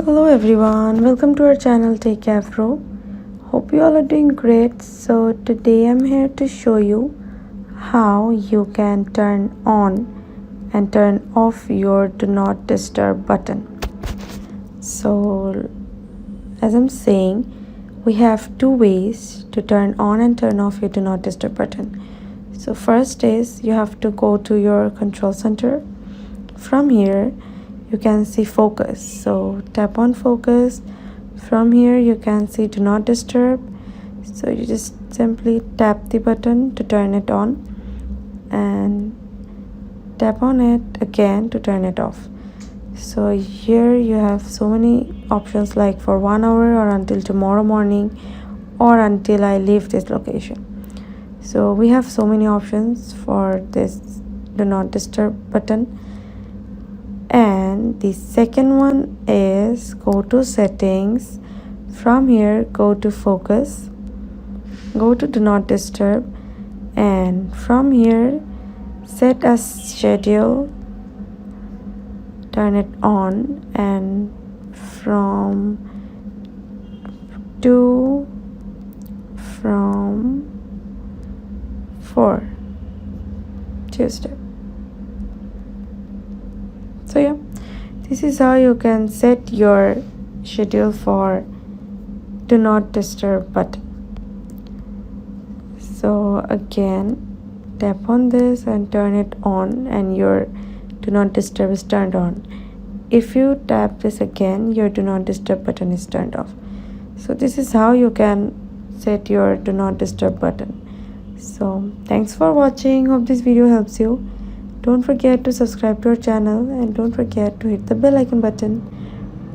Hello everyone, welcome to our channel Techavro. Hope you all are doing great. So today I'm here to show you how you can turn on and turn off your do not disturb button. So as I'm saying, we have two ways to turn on and turn off your do not disturb button. So first is you have to go to your control center. From here you can see focus, so tap on focus. From here you can see do not disturb, so you just simply tap the button to turn it on and tap on it again to turn it off. So here you have so many options, like for 1 hour or until tomorrow morning or until I leave this location. So we have so many options for this do not disturb button. And the second one is go to settings. From here go to focus, go to do not disturb, and from here set a schedule, turn it on, and from 4 Tuesday. So yeah, this is how you can set your schedule for do not disturb button. So again, tap on this and turn it on and your do not disturb is turned on. If you tap this again, your do not disturb button is turned off. So this is how you can set your do not disturb button. So thanks for watching. Hope this video helps you. Don't forget to subscribe to our channel and don't forget to hit the bell icon button.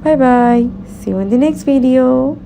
Bye bye. See you in the next video.